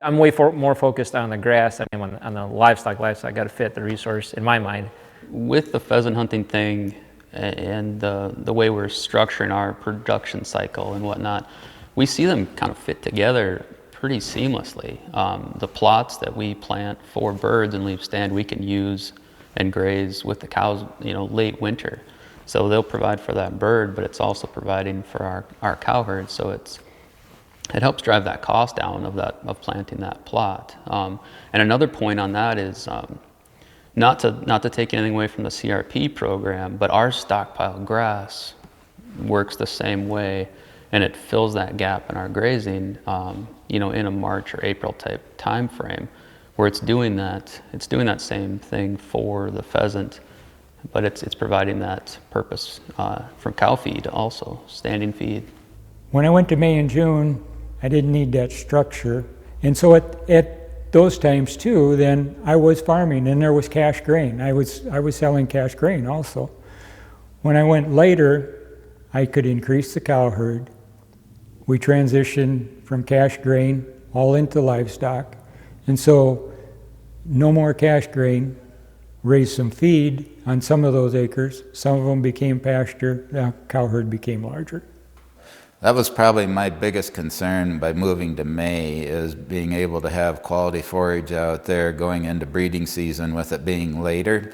I'm way more focused on the grass. I mean, on the livestock, got to fit the resource in my mind. With the pheasant hunting thing and the way we're structuring our production cycle and whatnot, we see them kind of fit together pretty seamlessly. The plots that we plant for birds and leave stand, we can use and graze with the cows, late winter. So they'll provide for that bird, but it's also providing for our cow herd. So it helps drive that cost down of planting that plot. And another point on that is not to take anything away from the CRP program, but our stockpile grass works the same way, and it fills that gap in our grazing, in a March or April type time frame, where it's doing that same thing for the pheasant, but it's providing that purpose from cow feed also, standing feed. When I went to May and June, I didn't need that structure. And so at those times too, then I was farming and there was cash grain. I was selling cash grain also. When I went later, I could increase the cow herd. We transitioned from cash grain all into livestock. And so no more cash grain, raised some feed on some of those acres. Some of them became pasture, the cow herd became larger. That was probably my biggest concern by moving to May, is being able to have quality forage out there going into breeding season with it being later.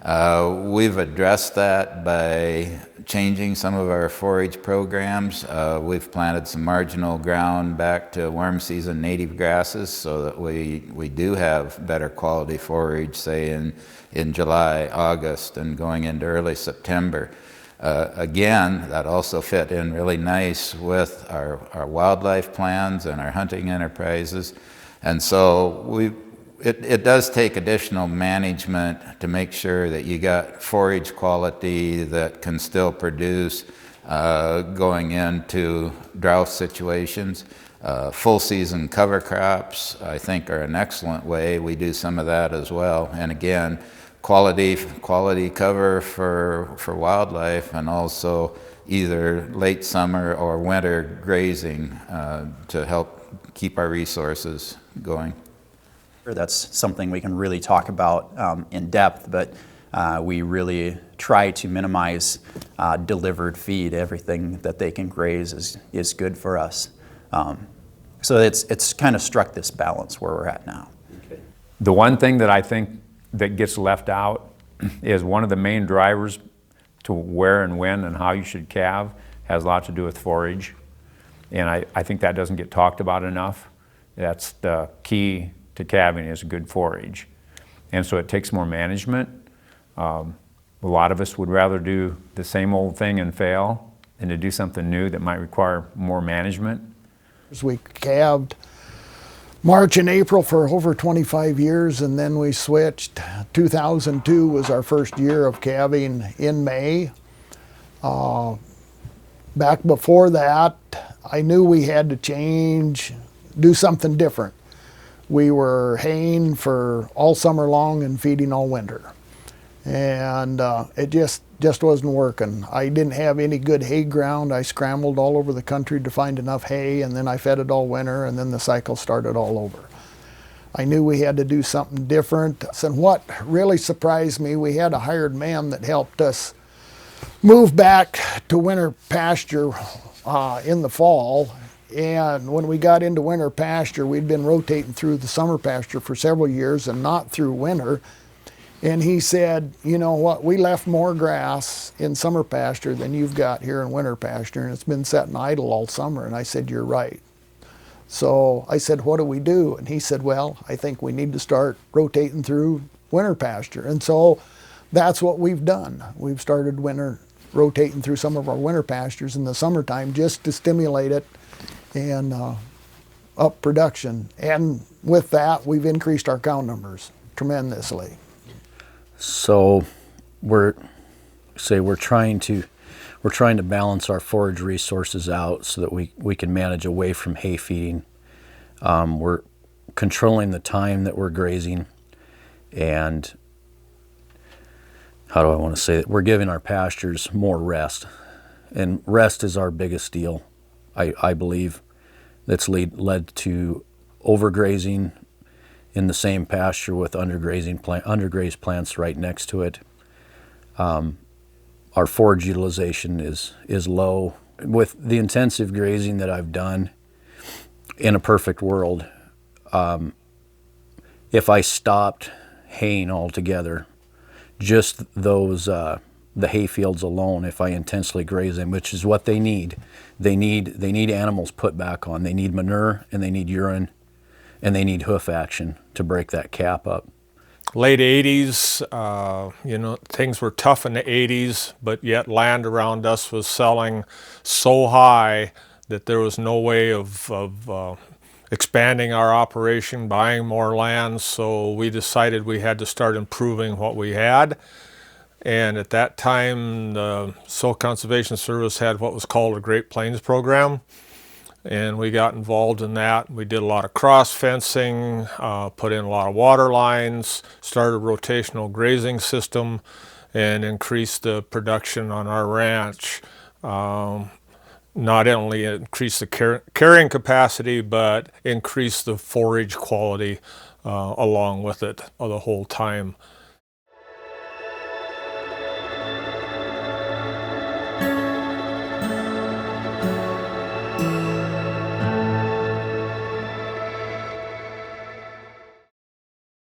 We've addressed that by changing some of our forage programs. We've planted some marginal ground back to warm season native grasses so that we do have better quality forage, say in July, August, and going into early September. Again, that also fit in really nice with our wildlife plans and our hunting enterprises. And so it does take additional management to make sure that you got forage quality that can still produce going into drought situations. Full season cover crops, I think, are an excellent way. We do some of that as well. And again, quality cover for wildlife, and also either late summer or winter grazing to help keep our resources going. That's something we can really talk about in depth, but we really try to minimize delivered feed. Everything that they can graze is good for us. So it's kind of struck this balance where we're at now. Okay. The one thing that I think that gets left out is one of the main drivers to where and when and how you should calve has a lot to do with forage. And I think that doesn't get talked about enough. That's the key to calving, is good forage. And so it takes more management. A lot of us would rather do the same old thing and fail than to do something new that might require more management. We calved March and April for over 25 years, and then we switched. 2002 was our first year of calving in May. Back before that, I knew we had to do something different. We were haying for all summer long and feeding all winter. And it just wasn't working. I didn't have any good hay ground. I scrambled all over the country to find enough hay, and then I fed it all winter, and then the cycle started all over. I knew we had to do something different. And what really surprised me, we had a hired man that helped us move back to winter pasture in the fall. And when we got into winter pasture, we'd been rotating through the summer pasture for several years and not through winter. And he said, you know what, we left more grass in summer pasture than you've got here in winter pasture, and it's been sitting idle all summer. And I said, you're right. So I said, what do we do? And he said, well, I think we need to start rotating through winter pasture. And so that's what we've done. We've started rotating through some of our winter pastures in the summertime just to stimulate it and up production. And with that, we've increased our cow numbers tremendously. So we're trying to balance our forage resources out so that we can manage away from hay feeding. We're controlling the time that we're grazing. And how do I want to say it? We're giving our pastures more rest. And rest is our biggest deal, I believe. That's led to overgrazing in the same pasture with undergrazed plants right next to it. Our forage utilization is low. With the intensive grazing that I've done, in a perfect world, if I stopped haying altogether, just those the hay fields alone, if I intensely graze them, which is what they need animals put back on. They need manure, and they need urine, and they need hoof action to break that cap up. Late 80s, you know, things were tough in the 80s, but yet land around us was selling so high that there was no way of expanding our operation, buying more land, so we decided we had to start improving what we had. And at that time, the Soil Conservation Service had what was called a Great Plains program, and we got involved in that. We did a lot of cross fencing, put in a lot of water lines, started a rotational grazing system, and increased the production on our ranch. Not only increase the carrying capacity, but increase the forage quality along with it the whole time.